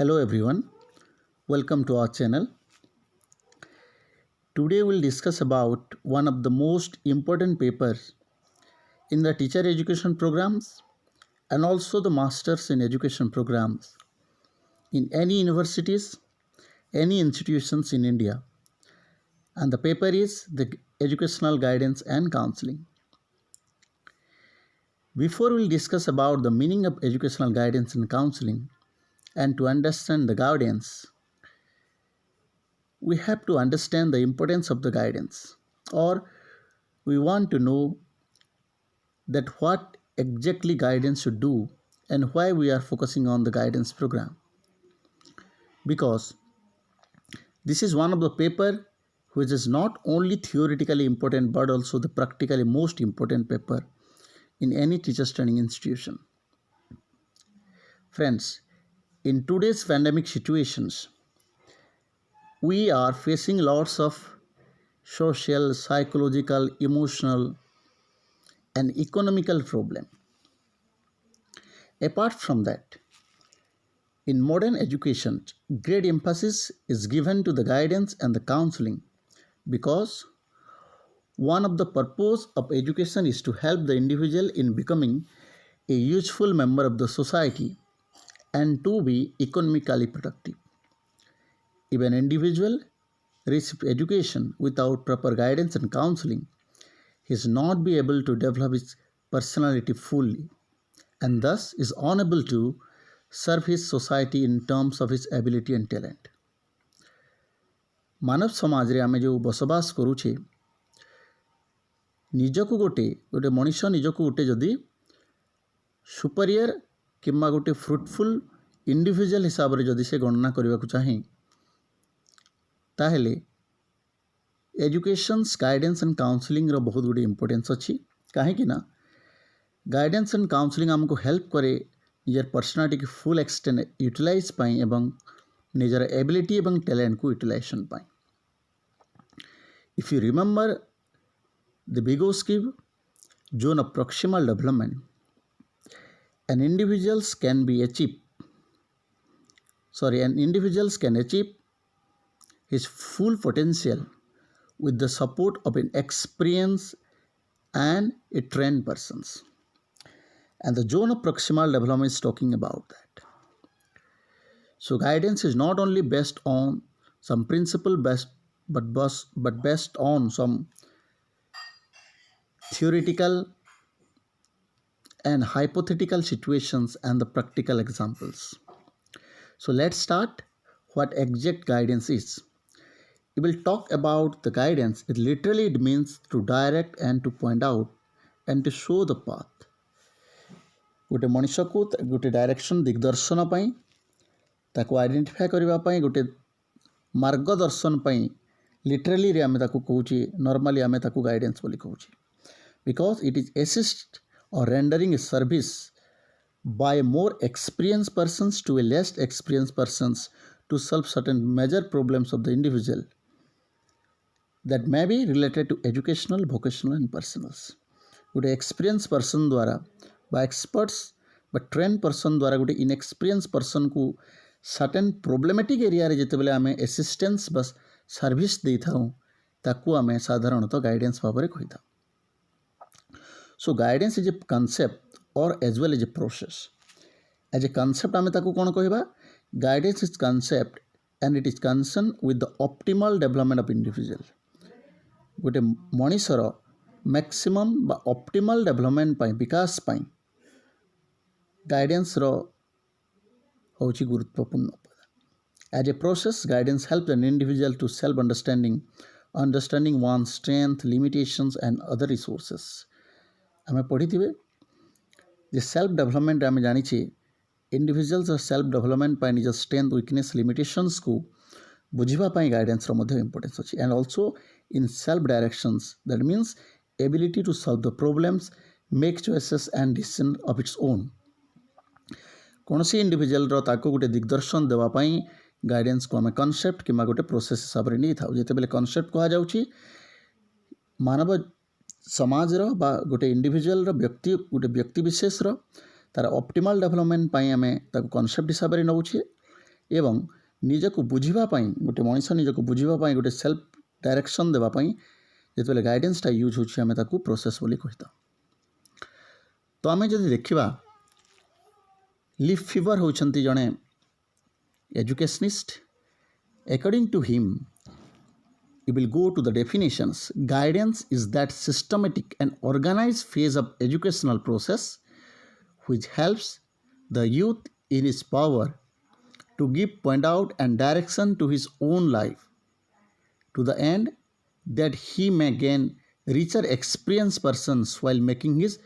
Hello everyone, welcome to our channel. Today we'll discuss about one of the most important papers in the teacher education programs and also the masters in education programs in any universities, any institutions in India. And the paper is the educational guidance and counseling. Before we'll discuss about the meaning of educational guidance and counseling and to understand the guidance, we have to understand the importance of the guidance, or we want to know that what exactly guidance should do and why we are focusing on the guidance program, because this is one of the paper which is not only theoretically important but also the practically most important paper in any teachers training institution. Friends, in today's pandemic situations, we are facing lots of social, psychological, emotional, and economical problem. Apart from that, in modern education, great emphasis is given to the guidance and the counseling because one of the purpose of education is to help the individual in becoming a useful member of the society and to be economically productive. If an individual receives education without proper guidance and counseling, he is not be able to develop his personality fully and thus is unable to serve his society in terms of his ability and talent. मानव समाज रे आमे जो बसबास करूछे निजको गोटे मनीष निजको गोटे जदि superior किंबा गोटे fruitful individual हिसाब रे जदि से गणना करने को चाहे ताहेले एजुकेशंस गाइडेंस एंड काउंसलिंग रो बहुत गुडी इंपोर्टेंस अच्छी कहीं ना गाइडेंस एंड काउंसलिंग आमको हेल्प करे निजर पर्सनालिटी की फुल एक्सटेंड यूटिलाइज पाई एवं निजर एबिलिटी एवं टैलेंट को यूटिलाइजेशन पाई. If you remember the Vygotsky zone of proximal development, an individuals can achieve his full potential with the support of an experienced and a trained persons. And the zone of proximal development is talking about that. So guidance is not only based on some principle but based on some theoretical and hypothetical situations and the practical examples. So let's start what exact guidance is. We will talk about the guidance. It means to direct and to point out and to show the path. गोटे मनीष को गोटे direction दिग्दर्शन पाई ताको identify करबा पाई गोटे मार्गदर्शन पाई literally रे आमे ताको कहूची नॉर्मली आमे ताको गाइडेंस बोली कहूची बिकॉज इट इज असिस्ट और rendering a service by more experienced persons to a less experienced persons to solve certain major problems of the individual that may be related to educational, vocational and personals. गोटे experience person द्वारा बा experts बा train person द्वारा गोटे inexperience person को certain problematic area रे जेतेबेले आमे assistance बा सर्विस दे थाउ ताकू आमे साधारणतः गाइडेंस भाबरे कहि था. So guidance is a concept और as well as a process. As a concept आमे ताकू कोन कहिबा guidance is concept and it is concern with the optimal development of individual. गोटे मनीषर मैक्सिमम बा ऑप्टिमल डेवलपमेंट पाई विकास पाई गाइडेंस रो होची गुरुत्वपूर्ण. As a process guidance help an individual to self understanding one strength limitations and other resources. आमे पढ़ी जे सेल्फ डेवलपमेंट आमे जानी इंडिविजुअल्स सेल्फ डेवलपमेंट पाई निज स्ट्रेंथ वीकनेस लिमिटेशंस को बुझिबा पाई गाइडेंस रो मध्ये इंपोर्टेंस अछि. And also in self directions that means ability to solve the problems make choices and decision of its own. कौन सी इंडिविजुअल रो ताको गोटे दिग्दर्शन देवा पाई गाइडेंस को आमे कॉन्सेप्ट किमा गोटे प्रोसेस हिसाब रे नै थाउ. जेते बेले कॉन्सेप्ट कहा जाउची मानव समाज रो बा गोटे इंडिविजुअल रो व्यक्ति विशेष रो तार ऑप्टिमल डेवलपमेंट पाई आमे ताको कॉन्सेप्ट हिसाब रे नउची. एवं निजको बुझापी गोटे मनीष निजको बुझापी गोटे सेल्फ डायरेक्शन देवाई जो गाइडेंसटा यूज होमें प्रोसेस बोली कही। तो आम जब देखा लीफ फीवर होती जड़े educationist according to him you will go to the definitions. Guidance is that systematic and organized phase of educational process which helps the youth in his power to give point out and direction to his own life to the end that he may gain richer experienced persons while making his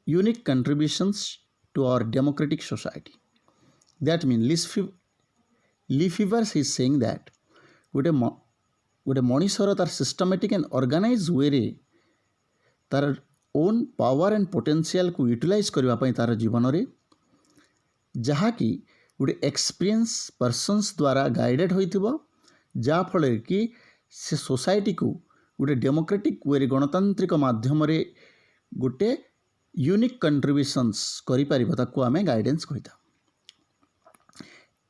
unique contributions to our democratic society. That means Lee Fevers is saying that गोटे मनीषर तार systematic and organise way रे तार own power and potential को utilise करने तार जीवन में जहाँकि गोटे एक्सपीरियंस पर्सन्स द्वारा गाइडेड हो जाफल कि से सोसाइटी को गोटे डेमोक्रेटिक वे गणतांत्रिक माध्यम गोटे यूनिक कंट्रीब्यूशंस करें आम गाइडेंस कही।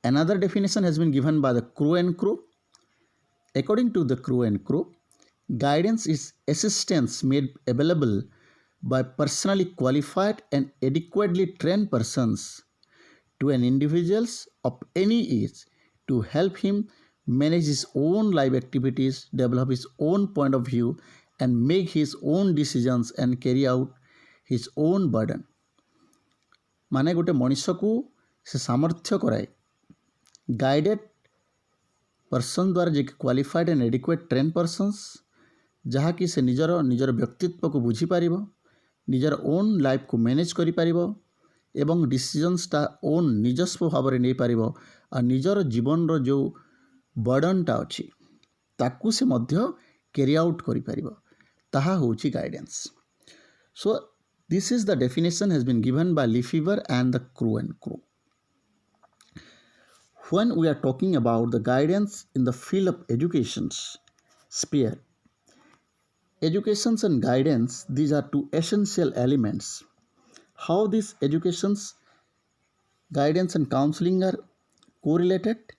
Another definition has been given by the Crow and Crow. According to the Crow and Crow, guidance is assistance made available by personally qualified and adequately trained persons to an individual of any age to help him manage his own life activities, develop his own point of view, and make his own decisions and carry out his own burden. माने गोटे मनीष को से सामर्थ्य कराए guided person द्वारा जे qualified and adequate train persons जहाँकि से निजर व्यक्तित्व को बुझीपर निजर ओन लाइफ को मैनेज करें डिसीजन्सटा ओन निजस्व भाव में नहीं पार और निजर जीवन जो बर्डनटा अच्छी ताकू से मध्य कैरी आउट करा होची guidance. So this is the definition has been given by Lefever and the Crow and Crow. When we are talking about the guidance in the field of education's sphere, educations and guidance, these are two essential elements. How these educations, guidance and counseling are correlated?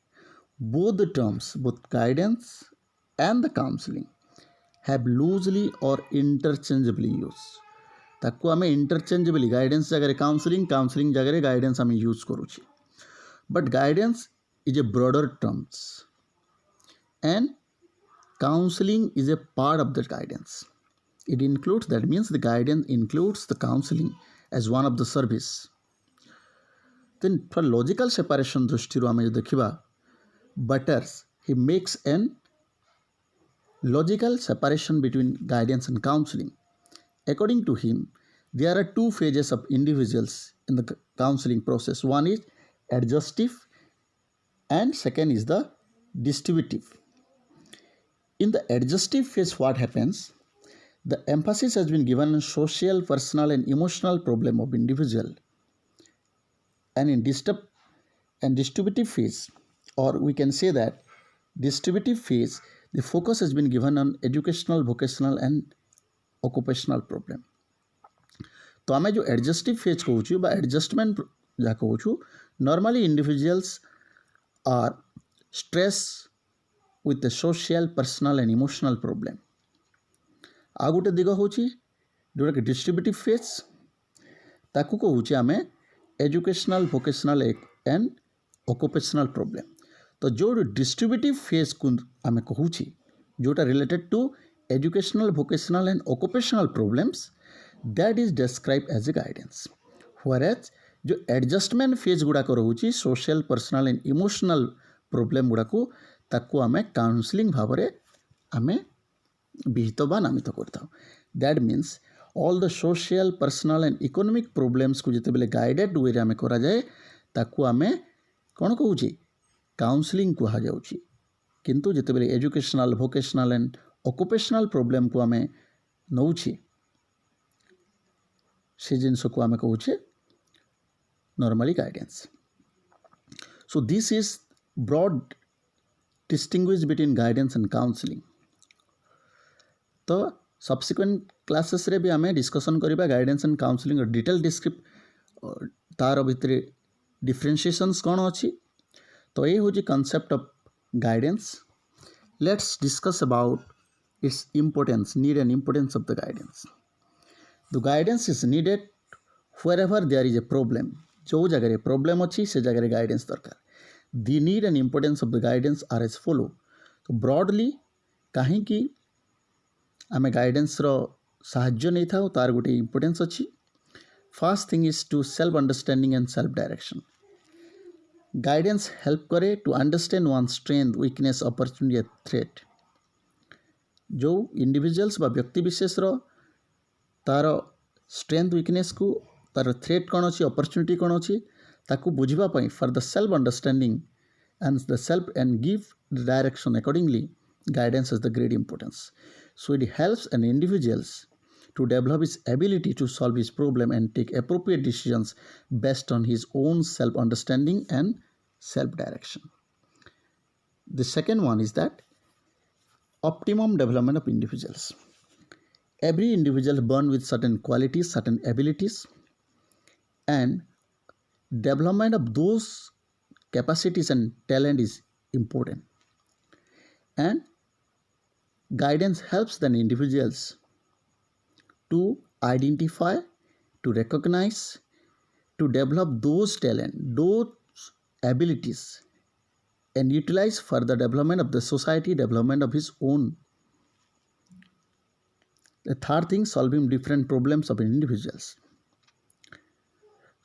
Both the terms, both guidance and the counseling, have loosely or interchangeably used. ताकू आम interchangeably guidance जगह counselling, counselling जगह guidance आम use करुच्छे। But guidance is a broader terms and counseling is a part of the guidance. It includes, that means the guidance includes the counseling as one of the service. Then for logical separation दृष्टि आम देखा Butters, he makes an logical separation between guidance and counseling. According to him, there are two phases of individuals in the counseling process. One is adjustive and second is the distributive. In the adjustive phase, what happens? The emphasis has been given on social, personal and emotional problem of individual. And in distributive phase, or we can say that distributive phase, the focus has been given on educational, vocational and occupational problem. तो आम जो एडजस्टिव phase कहूँ adjustment जहाँ कहूँ normally individuals are stress with the social, personal and emotional problem. आ गोटे दिग हूँ जोटा कि डिस्ट्रीब्यूटिव फेज ताकू कहूँ आम educational, vocational and occupational problem. तो जो डिस्ट्रीब्यूटिव फेज को आम कहूँ जोटा related to educational, vocational and occupational problems, that is describe as a guidance. Whereas जो एडजस्टमेंट फेज गुड़ाक रोचे social, personal and emotional problem गुड़ाक ताकू आम काउंसलिंग भाव में आम विहित बा नामित करता। That means all the social, personal and economic problems को जिते बेले गाइडेड वे आम करा जाए ताकू आम कौन कहूँ काउंसलिंग कहा जाउछि। किंतु जिते बेले educational, vocational and occupational problem को आम नौछि से जिनस को आम कहूँ normally guidance. So this is broad distinguish between guidance and counseling. तो subsequent classes रे भी आम डिस्कसन करिबा गाइडेंस एंड काउंसलिंग और डिटेल डिस्क्रिप्ट तार भितर डिफरेंशिएशंस कौन अच्छी। तो ये हूँ concept of guidance. Let's discuss about its importance, need and importance of the guidance. The guidance is needed wherever there is a problem. जो जगह problem अच्छी से जगह guidance दरकार. The need and importance of the guidance are as follow. तो broadly कहीं कि आमे guidance रो साहाଯ୍य नहीं था तार गोटे importance अच्छी. First thing is to self understanding and self direction. Guidance help करे to understand one's strength, weakness, opportunity and threat. जो इंडिविजुअल्स बा व्यक्ति विशेषर तार स्ट्रेंथ वीकनेस को तार थ्रेट कौन अच्छी अपॉर्चुनिटी कौन अच्छी ताकू बुझा for the self understanding and the self and give the direction accordingly guidance is the great importance. So it helps an individuals to develop his ability to solve his problem and take appropriate decisions based on his own self-understanding and self-direction. The second one is that optimum development of individuals. Every individual born with certain qualities, certain abilities, and development of those capacities and talent is important. And guidance helps the individuals to identify, to recognize, to develop those talent, those abilities, and utilize for the development of the society, development of his own. The third thing, solving different problems of individuals.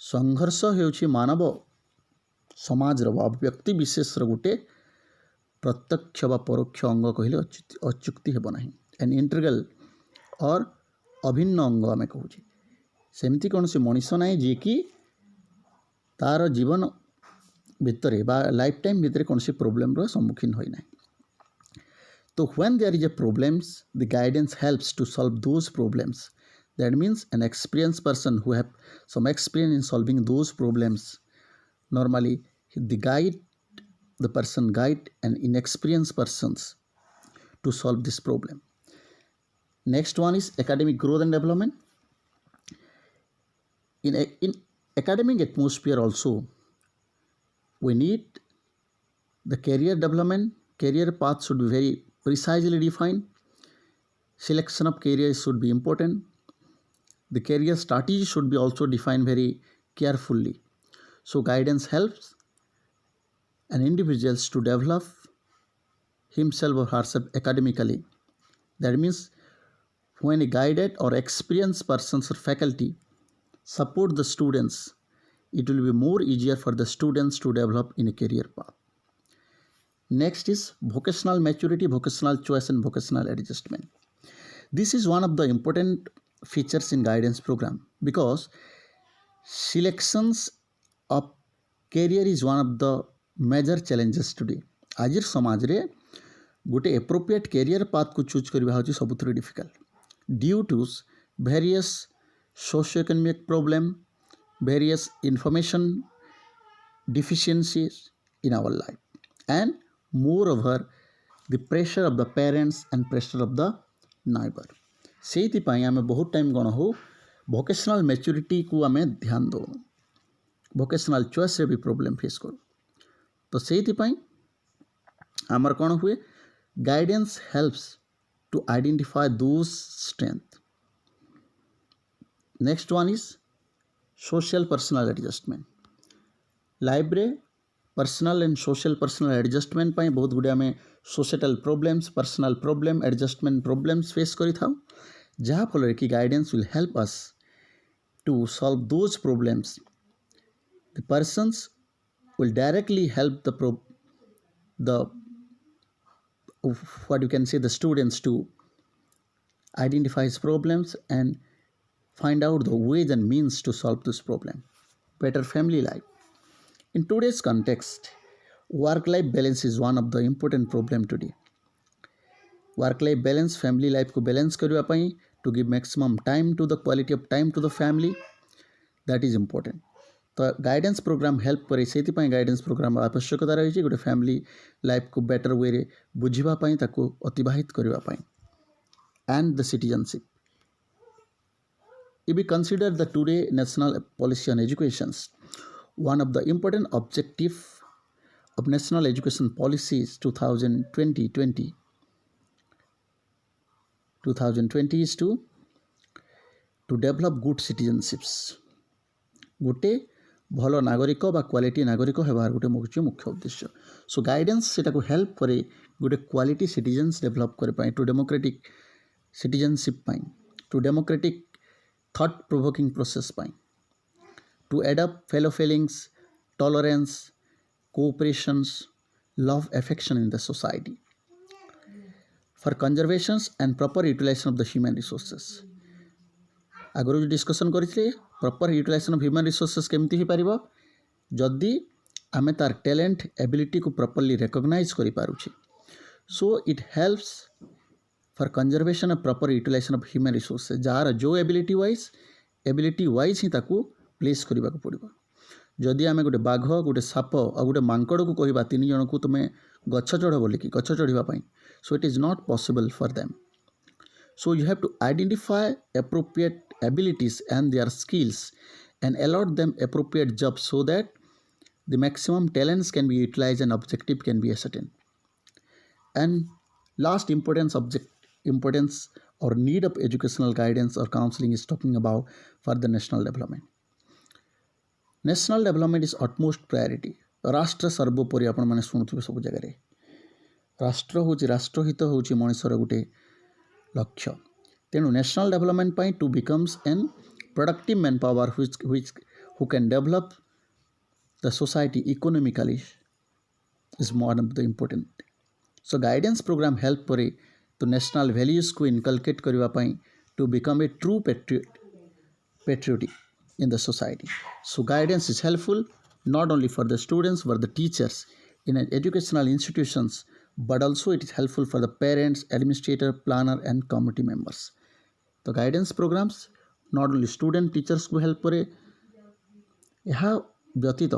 संघर्ष हेउछि मानव समाज रो व्यक्ति विशेष रो गोटे प्रत्यक्ष व परोक्ष अंग कहले अच्युक्ति हेब नाही. एन इंटीग्रल और अभिन्न अंग आम कहूँ. सेमती कौन से मनीष ना जी कि तार जीवन भितर बा लाइफ टाइम भितर कौन से प्रोब्लेम रो सम्मुखीन होई ना. तो when there is a problems the guidance helps to solve those problems. That means an experience person who have some experience in solving those problems normally the person guide an inexperienced persons to solve this problem. Next one is academic growth and development. In academic atmosphere also, we need the career development. Career path should be very precisely defined. Selection of careers should be important. The career strategy should be also defined very carefully. So guidance helps an individual to develop himself or herself academically. That means when a guided or experienced persons or faculty support the students, it will be more easier for the students to develop in a career path. Next is vocational maturity, vocational choice and vocational adjustment. This is one of the important features in guidance program because selections of career is one of the major challenges today. आज समाज रे गोटे appropriate career path को choose करवा होची सबुथरे difficult due to various socio economic problem, various information deficiencies in our life, and moreover the pressure of the parents and pressure of the neighbor. सेति पाई आमे बहुत टाइम गण हो वोकेशनल मैच्योरिटी को आमे ध्यान दो, वोकेशनल चॉइस रे भी प्रॉब्लम फेस करू. तो सेति पाई आमर कौन हुए guidance helps to identify those strength. Next one is social personal adjustment. Life रे personal and social personal adjustment पाई बहुत गुड़े आम societal problems, personal problem, adjustment problems face करि थाउ, जहाँ फल कि guidance will help us to solve those problems. The persons will directly help the what you can say the students to identify his problems and find out the ways and means to solve this problem. Better family life. In today's context, work-life balance is one of the important problem today. Work-life balance, family life को balance करवा पाई to give maximum time to the quality of time to the family, that is important. तो guidance program help करे से guidance program आवश्यकता रही गोटे family life को better way रे बुझापी ताको अतिवाहित करने. And the citizenship. If we consider the today national policy on education, one of the important objective of National Education Policies 2020 is to develop good citizenships. गोटे भल नागरिक बा क्वालिटी नागरिक हेबार गोटे मुख्य उद्देश्य. सो गाइडेंस सेटा को हेल्प करे गोटे क्वालिटी सिटीजन्स डेभलप करे पाई, टू डेमोक्रेटिक सिटीजनशिप पाई, to democratic thought provoking process पाई, to adapt fellow feelings, tolerance, cooperations, love, affection in the society, for conservations and proper utilization of the human resources. आगु जो discussion करथिले proper utilization of human resources केमती ही पारिबो जदि आमे तार टैलेंट एबिलिटी को प्रॉपर्ली रिकॉग्नाइज करि पारुछि. So it helps for conservation of proper utilization of human resources. जार जो एबिलिटी वाइज ही ताकू प्लेस करबा को पड़िबो. जदि आमे गोटे बाघ, गोटे साप और गोटे मांकड़ को कहबा तीन जन को तुमे गच्छ चढ़ बोलिकी गच्छ चढ़िबा पई, so it is not possible for them. So you have to identify appropriate abilities and their skills and allot them appropriate jobs so that the maximum talents can be utilized and objective can be ascertained. And last importance or need of educational guidance or counseling is talking about for the national development. National development is utmost priority. राष्ट्र सर्वोपरि आपण माने सुनुथुबे सब जगह रे. राष्ट्रहित होची मनुष्यर गोटे लक्ष्य. तेणु नेशनल डेवलपमेंट पाई to becomes an productive man power who can develop the society economically is one of the important. So guidance program help करे तो नेशनल वैल्यूज को इनकलकेट करबा पाई to become a true patriotic in the society. So guidance is helpful not only for the students but the teachers in educational institutions, but also it is helpful for the parents, administrator, planner and committee members. The guidance programs not only student teachers को help करे, यहाँ व्यतीत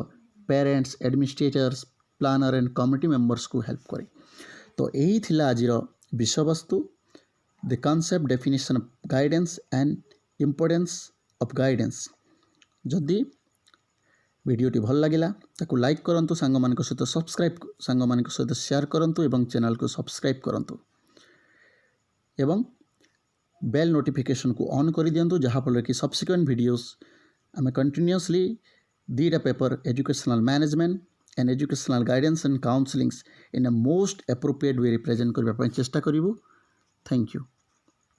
parents, administrators, planner and committee members को help करे. तो यही थिला आजिर विषय वस्तु, the concept, definition of guidance and importance of guidance. जदि वीडियोटी भल लगिला ताकू लाइक करंतु, सांग मानक सहित सब्सक्राइब, सांग मानक सहित शेयर करंतु एवं चैनल को सब्सक्राइब करंतु एवं बेल नोटिफिकेशन को ऑन कर दियंतु, जहाँ फल कि सब्सिक्वेंट वीडियोस आम कंटिन्यूअसली दीटा paper educational management and educational guidance and counsellings in a most appropriate way represent करने चेष्टा करूँ. Thank you.